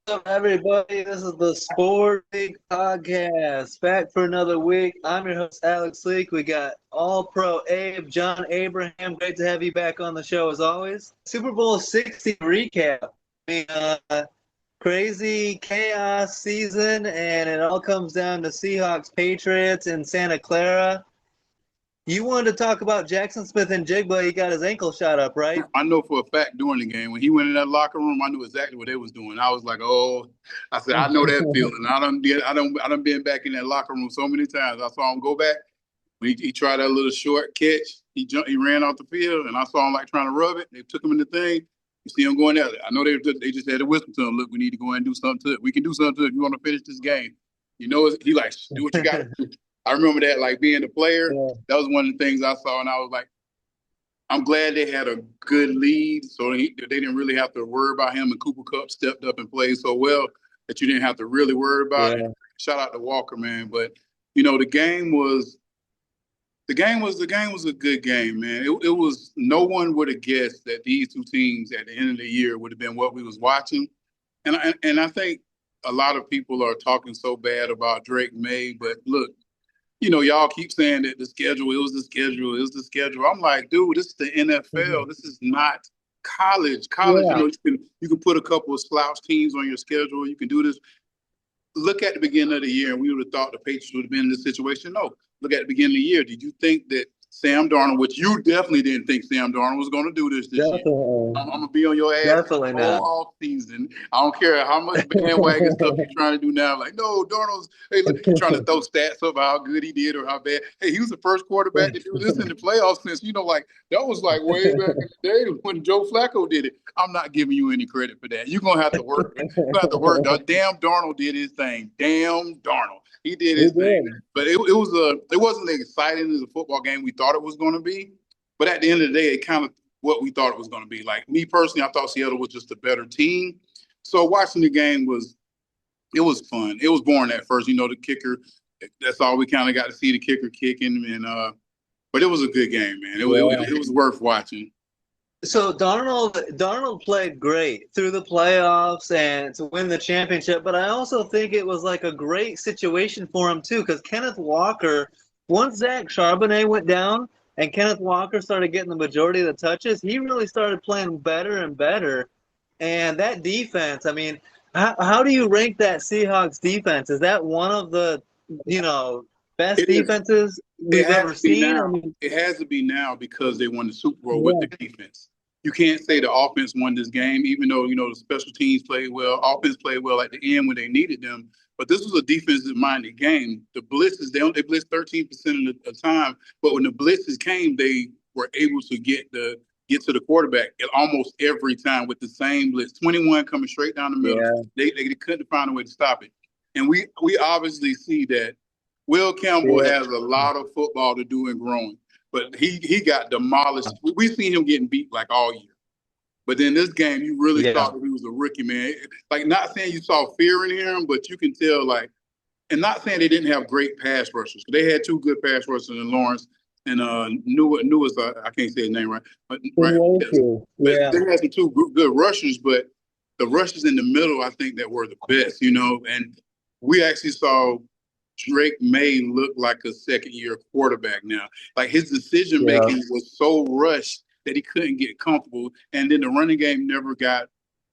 Up, everybody? This is the Sport League Podcast. Back for another week. I'm your host, Alex Leak. We got All Pro Abe, John Abraham. Great to have you back on the show as always. Super Bowl 60 recap. Crazy chaos season, and it all comes down to Seahawks Patriots in Santa Clara. You wanted to talk about Jackson Smith-Njigba. He got his ankle shot up, right? I know for a fact during the game when he went in that locker room, I knew exactly what they was doing. I was like, "Oh," I said, "I know that feeling." I done been back in that locker room so many times. I saw him go back. He tried that little short catch. He ran off the field, and I saw him like trying to rub it. They took him in the thing. You see him going there. I know they just had to whisper to him, "Look, we need to go and do something to it. We can do something to it if you want to finish this game." He like, "Do what you got to do." I remember that, like being the player. Yeah. That was one of the things I saw, and I was like, I'm glad they had a good lead, so they didn't really have to worry about him. And Cooper Kupp stepped up and played so well that you didn't have to really worry about it. Shout out to Walker, man. But the game was a good game, man. It was no one would have guessed that these two teams at the end of the year would have been what we was watching, and I think a lot of people are talking so bad about Drake May, but look. Y'all keep saying that it was the schedule. I'm like, dude, this is the NFL. This is not college. College, Yeah. You can put a couple of slouch teams on your schedule. You can do this. Look at the beginning of the year, and we would have thought the Patriots would have been in this situation. No, look at the beginning of the year. Did you think that Sam Darnold, which you definitely didn't think Sam Darnold was going to do this year? I'm going to be on your ass Definitely not. all season. I don't care how much bandwagon stuff you're trying to do now. Like, no, Darnold's you're trying to throw stats up how good he did or how bad. Hey, he was the first quarterback to do this in the playoffs since, that was like way back in the day when Joe Flacco did it. I'm not giving you any credit for that. You're going to have to work. You're going to have to work. Damn Darnold did his thing. Damn Darnold. He did his thing. But it wasn't as exciting as a football game we thought it was going to be. But at the end of the day, it kind of what we thought it was going to be. Like me personally, I thought Seattle was just a better team. So watching the game was fun. It was boring at first. The kicker, that's all we kind of got to see, the kicker kicking. But it was a good game, man. It was worth watching. So Darnold played great through the playoffs and to win the championship, but I also think it was like a great situation for him too, because Kenneth Walker, once Zach Charbonnet went down and Kenneth Walker started getting the majority of the touches, he really started playing better and better. And that defense, I mean, how do you rank that Seahawks defense? Is that one of the, best defenses we've ever seen? It has to be now because they won the Super Bowl with the defense. You can't say the offense won this game, even though, the special teams played well. Offense played well at the end when they needed them. But this was a defensive-minded game. The blitzes, they blitzed 13% of the time. But when the blitzes came, they were able to get to the quarterback at almost every time with the same blitz. 21 coming straight down the middle. Yeah. They couldn't find a way to stop it. And we obviously see that Will Campbell has a lot of football to do in growing. But he got demolished. We've seen him getting beat like all year. But then this game, you really thought that he was a rookie, man. Like, not saying you saw fear in him, but you can tell, like, and not saying they didn't have great pass rushers. They had two good pass rushers in Lawrence and Newest, I can't say his name right. But they had some two good rushers, but the rushers in the middle, I think, that were the best, And we actually saw Drake May look like a second-year quarterback now. Like, his decision-making was so rushed that he couldn't get comfortable. And then the running game never got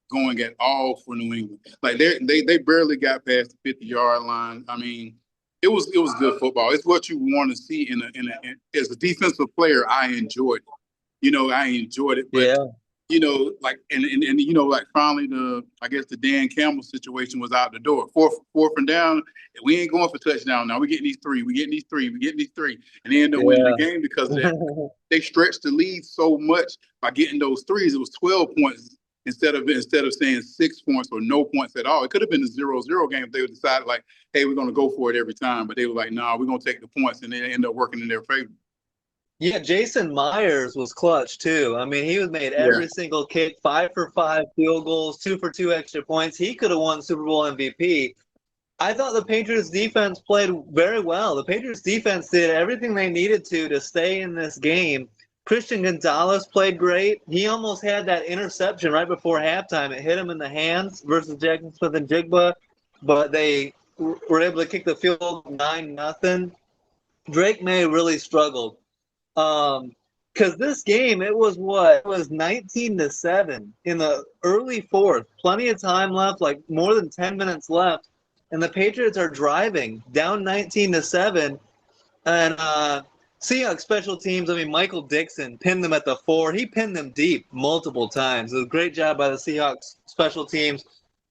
going at all for New England. Like, they barely got past the 50-yard line. I mean, it was good football. It's what you want to see as a defensive player. I enjoyed it. I enjoyed it. But, like finally the Dan Campbell situation was out the door. Fourth and down, we ain't going for touchdown now. We're getting these three. And they end up winning the game because of that. They stretched the lead so much by getting those threes. It was 12 points instead of saying 6 points or no points at all. It could have been a 0-0 game if they would decided like, hey, we're going to go for it every time. But they were like, nah, we're going to take the points, and they end up working in their favor. Yeah, Jason Myers was clutch too. I mean, he was made every single kick, 5 for 5 field goals, 2 for 2 extra points. He could have won Super Bowl MVP. I thought the Patriots defense played very well. The Patriots defense did everything they needed to stay in this game. Christian Gonzalez played great. He almost had that interception right before halftime. It hit him in the hands versus Jackson Smith and Jigba, but they were able to kick the field goal 9-0. Drake May really struggled. Because this game, it was what? It was 19-7 in the early fourth. Plenty of time left, like more than 10 minutes left. And the Patriots are driving down 19-7. And Seahawks special teams, I mean, Michael Dixon pinned them at the 4. He pinned them deep multiple times. It was a great job by the Seahawks special teams.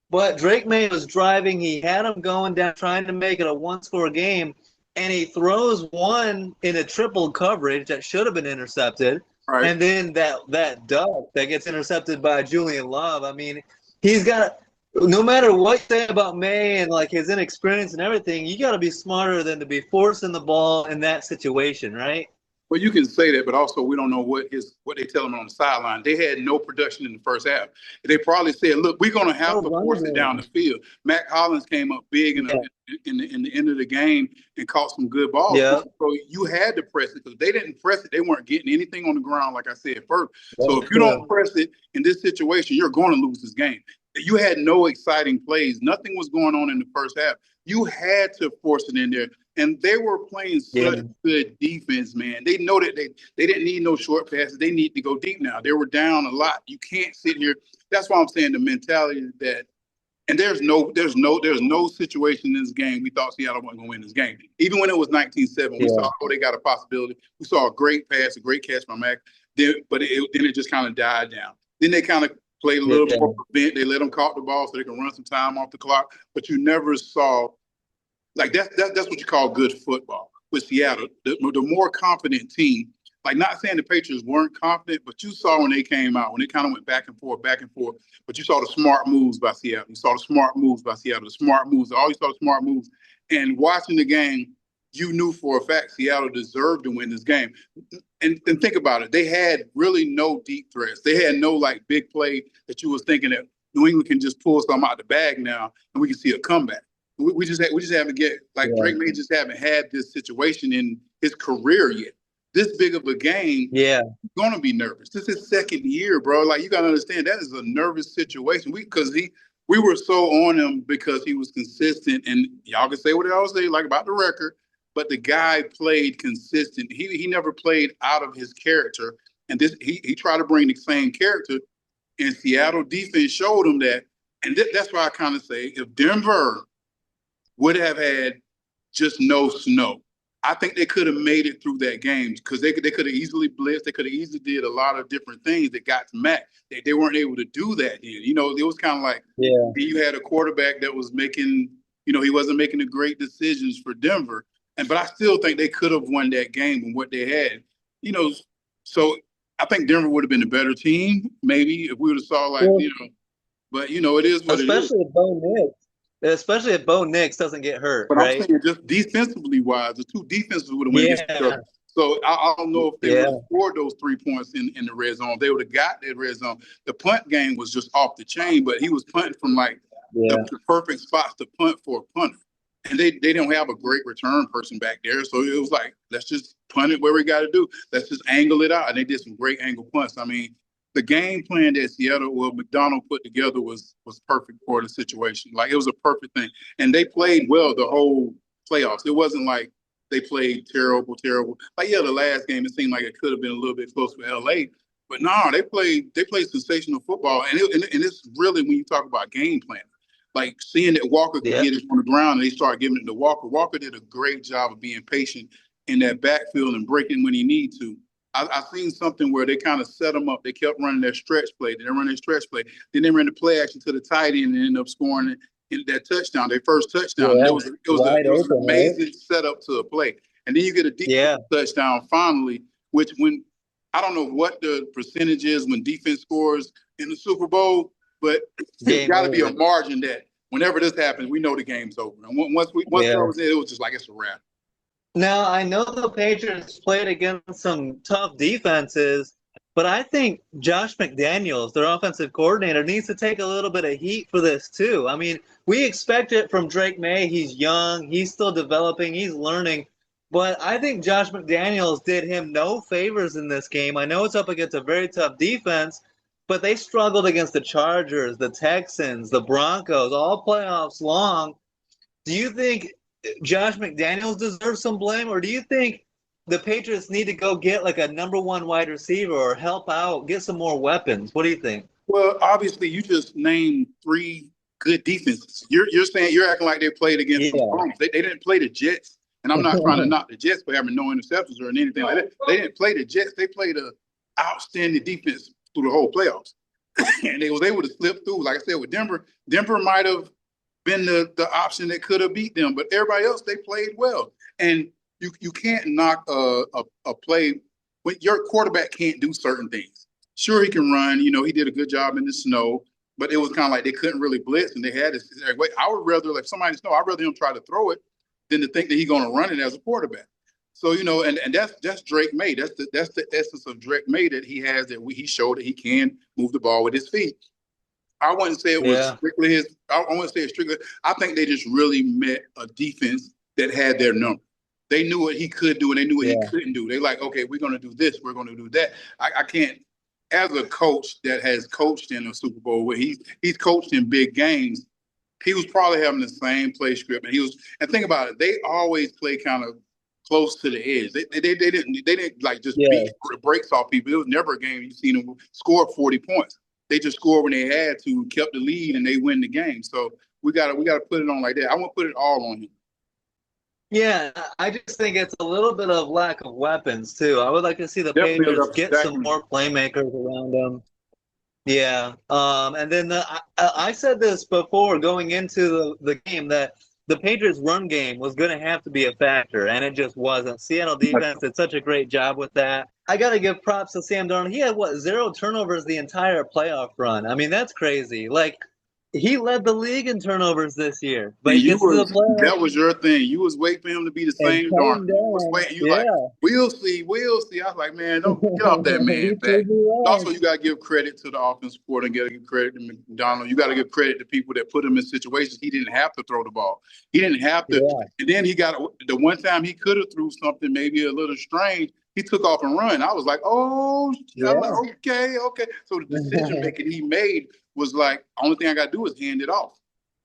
But Drake May was driving. He had them going down, trying to make it a one-score game. And he throws one in a triple coverage that should have been intercepted. Right. And then that duck that gets intercepted by Julian Love. I mean, he's got – no matter what you say about May and like his inexperience and everything, you got to be smarter than to be forcing the ball in that situation, right? Well, you can say that, but also we don't know what they tell him on the sideline. They had no production in the first half. They probably said, "Look, we're going to have to force it down the field." Mac Hollins came up big in the end of the game and caught some good balls. Yeah. So you had to press it because they didn't press it. They weren't getting anything on the ground, like I said first. So if you don't press it in this situation, you're going to lose this game. You had no exciting plays. Nothing was going on in the first half. You had to force it in there. And they were playing such good defense, man. They know that they didn't need no short passes. They need to go deep now. They were down a lot. You can't sit here. That's why I'm saying the mentality that, and there's no situation in this game we thought Seattle wasn't going to win this game. Even when it was 19-7, we saw, they got a possibility. We saw a great pass, a great catch by Mac. Then it just kind of died down. Then they kind of played a little more prevent. They let them caught the ball so they can run some time off the clock. But you never saw. Like that's what you call good football with Seattle. The more confident team, like not saying the Patriots weren't confident, but you saw when they came out, when they kind of went back and forth, but you saw the smart moves by Seattle. You saw the smart moves by Seattle, the smart moves. You saw the smart moves. And watching the game, you knew for a fact Seattle deserved to win this game. And think about it. They had really no deep threats. They had no like big play that you was thinking that New England can just pull something out the bag now and we can see a comeback. We just haven't Drake May just haven't had this situation in his career yet. This big of a game, he's gonna be nervous. This is his second year, bro. Like you gotta understand that is a nervous situation. We were so on him because he was consistent, and y'all can say what y'all say like about the record, but the guy played consistent. He never played out of his character, and he tried to bring the same character, and Seattle defense showed him that, and that's why I kind of say if Denver would have had just no snow, I think they could have made it through that game because they could have easily blitzed. They could have easily did a lot of different things that got to Mac. They weren't able to do that then. You know, it was kind of like you had a quarterback that was making, he wasn't making the great decisions for Denver. But I still think they could have won that game with what they had. So I think Denver would have been a better team maybe if we would have saw but it is what it is. Especially if Bo Nix doesn't get hurt, but right? I'm saying just defensively wise, the two defenses would have went against each other. So I don't know if they would have scored those 3 points in the red zone. They would have got that red zone. The punt game was just off the chain, but he was punting from the perfect spots to punt for a punter. And they don't have a great return person back there. So it was like, let's just punt it where we got to do. Let's just angle it out. And they did some great angle punts. I mean, the game plan that McDonald put together was perfect for the situation. Like it was a perfect thing. And they played well the whole playoffs. It wasn't like they played terrible. Like, the last game, it seemed like it could have been a little bit close with LA. But no, they played sensational football. And it's really when you talk about game plan. Like seeing that Walker could get it on the ground and they started giving it to Walker. Walker did a great job of being patient in that backfield and breaking when he need to. I've seen something where they kind of set them up. They kept running their stretch play. Then they ran the play action to the tight end and ended up scoring that touchdown, their first touchdown. It was an amazing setup to a play. And then you get a defense touchdown finally, which when I don't know what the percentage is when defense scores in the Super Bowl, but there's got to be a margin that whenever this happens, we know the game's over. And once that was it was just like it's a wrap. Now, I know the Patriots played against some tough defenses, but I think Josh McDaniels, their offensive coordinator, needs to take a little bit of heat for this too. I mean, we expect it from Drake May. He's young. He's still developing. He's learning. But I think Josh McDaniels did him no favors in this game. I know it's up against a very tough defense, but they struggled against the Chargers, the Texans, the Broncos, all playoffs long. Do you think Josh McDaniels deserves some blame, or do you think the Patriots need to go get like a number one wide receiver or help out, get some more weapons? What do you think? Well, obviously, you just named three good defenses. You're saying you're acting like they played against some bums. They didn't play the Jets, and I'm not trying to knock the Jets for having no interceptions or anything like that. They didn't play the Jets. They played an outstanding defense through the whole playoffs, and they was able to slip through. Like I said, with Denver might have been the option that could have beat them, but everybody else they played well. And you can't knock a play when your quarterback can't do certain things. Sure, he can run. You know, he did a good job in the snow, but it was kind of like they couldn't really blitz, and they had this. Wait, I would rather, like somebody in the snow, I'd rather him try to throw it than to think that he's going to run it as a quarterback. So, you know, and that's Drake May. That's the essence of Drake May that he has, that he showed that he can move the ball with his feet. I wouldn't say it was strictly his. I wouldn't say it's strictly. I think they just really met a defense that had their number. They knew what he could do, and they knew what he couldn't do. They're like, okay, we're going to do this. We're going to do that. I can't. As a coach that has coached in a Super Bowl, where he's coached in big games, he was probably having the same play script. And think about it, they always play kind of close to the edge. They didn't like just beat the brakes off people. It was never a game you've seen them score 40 points. They just scored when they had to, kept the lead, and they win the game. So we gotta put it on like that. I won't put it all on him. Yeah, I just think it's a little bit of lack of weapons too. I would like to see the Patriots get some more playmakers around them. Yeah, and then I said this before going into the game that the Patriots' run game was going to have to be a factor, and it just wasn't. Seattle defense did such a great job with that. I got to give props to Sam Darnold. He had, 0 turnovers the entire playoff run. I mean, that's crazy. Like, he led the league in turnovers this year, but that was your thing. You was waiting for him to be the same Darnold. You was waiting. You like, we'll see. I was like, man, don't get off that man back. Also, you got to give credit to the offense support and give credit to McDonald. You got to give credit to people that put him in situations he didn't have to throw the ball. He didn't have to. Yeah. And then he got the one time he could have threw something maybe a little strange. He took off and run. I was like, oh, yeah. I'm like, okay. So the decision making he made was like, only thing I got to do is hand it off.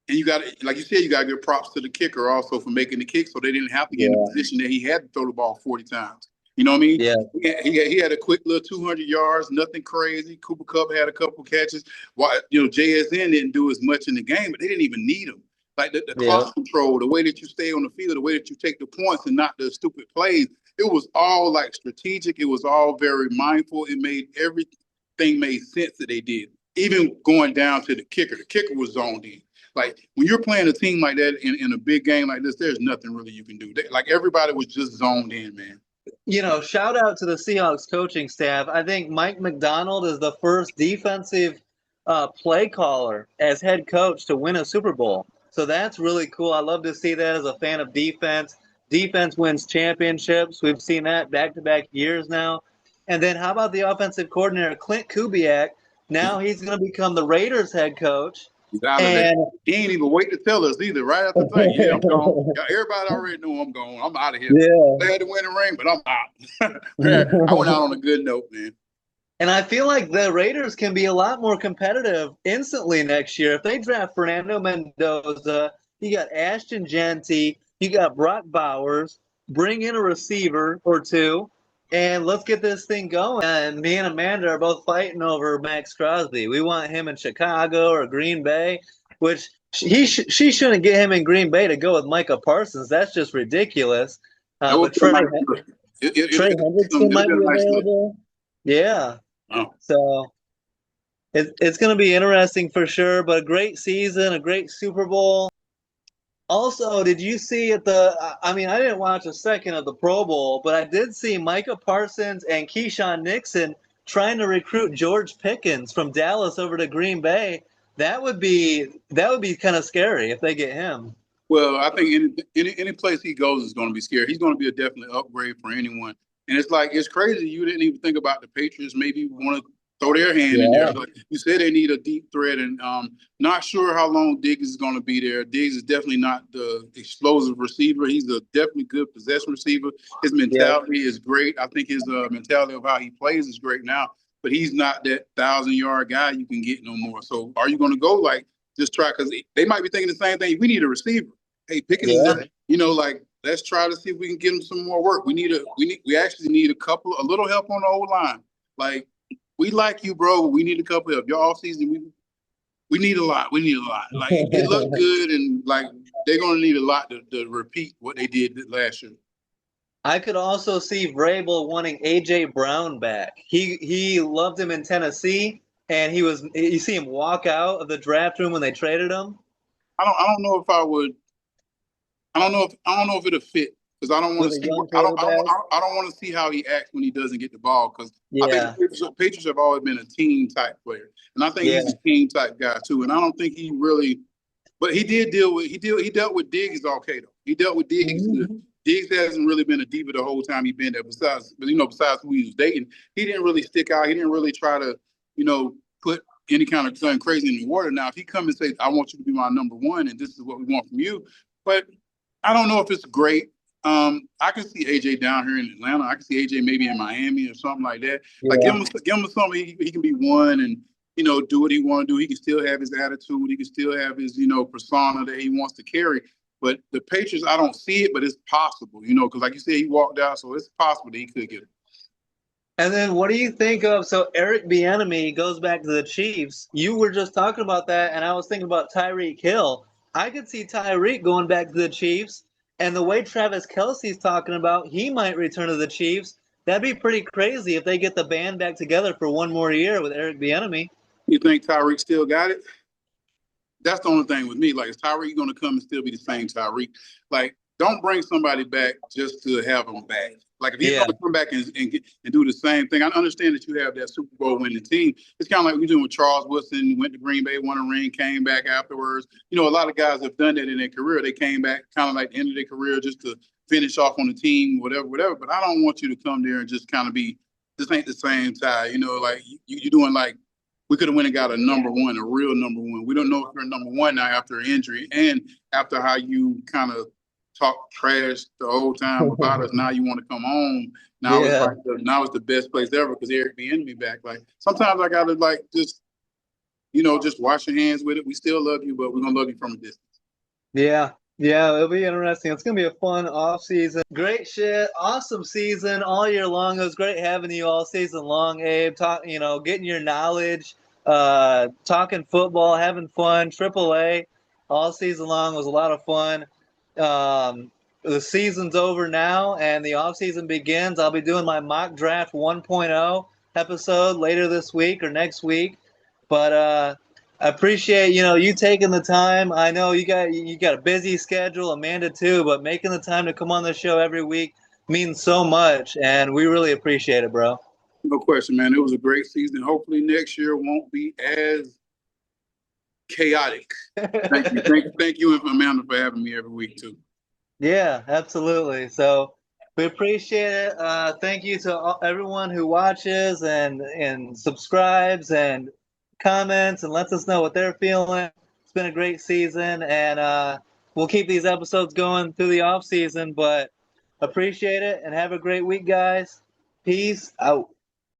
And you got to, like you said, you got to give props to the kicker also for making the kick, so they didn't have to get in the position that he had to throw the ball 40 times. You know what I mean? Yeah. He had a quick little 200 yards, nothing crazy. Cooper Kupp had a couple catches. JSN didn't do as much in the game, but they didn't even need him. Like the clock control, the way that you stay on the field, the way that you take the points and not the stupid plays, it was all like strategic. It was all very mindful. It made everything made sense that they did. Even going down to the kicker was zoned in. Like when you're playing a team like that in a big game like this, there's nothing really you can do. Like everybody was just zoned in, man. You know, shout out to the Seahawks coaching staff. I think Mike Macdonald is the first defensive play caller as head coach to win a Super Bowl. So that's really cool. I love to see that as a fan of defense. Defense wins championships. We've seen that back-to-back years now. And then how about the offensive coordinator, Clint Kubiak? Now he's going to become the Raiders head coach. And he ain't even wait to tell us either. Right after the thing, yeah, I'm gone. Everybody already know I'm gone. I'm out of here. Yeah. They had to win the ring, but I'm out. I went out on a good note, man. And I feel like the Raiders can be a lot more competitive instantly next year. If they draft Fernando Mendoza, you got Ashton Genty, you got Brock Bowers, bring in a receiver or two, and let's get this thing going. And me and Amanda are both fighting over Max Crosby. We want him in Chicago or Green Bay, which she shouldn't get him in Green Bay to go with Micah Parsons. That's just ridiculous. But Trey Hendrickson might be available. Yeah. Oh. So it's going to be interesting for sure, but a great season, a great Super Bowl. Also, did you see I didn't watch a second of the Pro Bowl, but I did see Micah Parsons and Keyshawn Nixon trying to recruit George Pickens from Dallas over to Green Bay. That would be kind of scary if they get him. Well, I think any place he goes is going to be scary. He's going to be a definite upgrade for anyone. And it's crazy you didn't even think about the Patriots maybe want to throw their hand in Yeah. there. Like you said, they need a deep threat, and not sure how long Diggs is going to be there. Diggs is definitely not the explosive receiver. He's a definitely good possession receiver. His Yeah. mentality is great. I think his mentality of how he plays is great now. But he's not that 1,000-yard guy you can get no more. So are you going to go like just try? Because they might be thinking the same thing. We need a receiver. Hey, Pickens is Yeah. there. Like let's try to see if we can get him some more work. We actually need a little help on the O line. Like we like you, bro. But we need a couple of your off season. We need a lot. We need a lot. Like it looked good, and like they're gonna need a lot to repeat what they did last year. I could also see Vrabel wanting AJ Brown back. He loved him in Tennessee, and you see him walk out of the draft room when they traded him. I don't know if I would. I don't know if it'll fit because I don't want With to a see. young I don't. quarterback. I don't want to see how he acts when he doesn't get the ball because I think Yeah, the Patriots have always been a team type player, and I think yeah. he's a team type guy too. And I don't think he really. But he dealt with Diggs okay though. He dealt with Diggs good. Mm-hmm. Diggs hasn't really been a diva the whole time he's been there. Besides who he was dating, he didn't really stick out. He didn't really try to, put any kind of something crazy in the water. Now, if he come and say, "I want you to be my number one, and this is what we want from you," but I don't know if it's great. I can see AJ down here in Atlanta. I can see AJ maybe in Miami or something like that. Like Yeah. give him something he can be one and do what he want to do. He can still have his attitude. He can still have his persona that he wants to carry. But the Patriots, I don't see it, but it's possible. Because like you said, he walked out, so it's possible that he could get it. And then what do you think of so Eric Bieniemy goes back to the Chiefs? You were just talking about that, and I was thinking about Tyreek Hill. I could see Tyreek going back to the Chiefs, and the way Travis Kelce's talking about he might return to the Chiefs. That'd be pretty crazy if they get the band back together for one more year with Eric Bieniemy. You think Tyreek still got it? That's the only thing with me. Like, is Tyreek going to come and still be the same Tyreek? Like, don't bring somebody back just to have them back. Like, if he's Yeah, going to come back and do the same thing, I understand that you have that Super Bowl winning team. It's kind of like we're doing with Charles Woodson, went to Green Bay, won a ring, came back afterwards. A lot of guys have done that in their career. They came back kind of like the end of their career just to finish off on the team, whatever. But I don't want you to come there and just kind of be, this ain't the same Ty. Like you're doing like, we could have went and got a number one, a real number one. We don't know if you're number one now after an injury and after how you kind of talk trash the whole time about us. Now you want to come home. Now it's yeah, like now it's the best place ever because Eric Bieniemy back. Like sometimes I gotta like just wash your hands with it. We still love you, but we're gonna love you from a distance. yeah, yeah. It'll be interesting. It's gonna be a fun off season. Great shit. Awesome season all year long. It was great having you all season long, Abe. Getting your knowledge, talking football, having fun. AAA all season long was a lot of fun. The season's over now and the off season begins. I'll be doing my mock draft 1.0 episode later this week or next week. But I appreciate you taking the time. I know you got a busy schedule, Amanda too, but making the time to come on the show every week means so much, and we really appreciate it, bro. No question, man. It was a great season. Hopefully next year won't be as chaotic. Thank you. Thank you, and Amanda for having me every week too. Yeah, absolutely. So we appreciate it. Thank you to everyone who watches and subscribes and comments and lets us know what they're feeling. It's been a great season, and we'll keep these episodes going through the off season. But appreciate it and have a great week, guys. Peace out.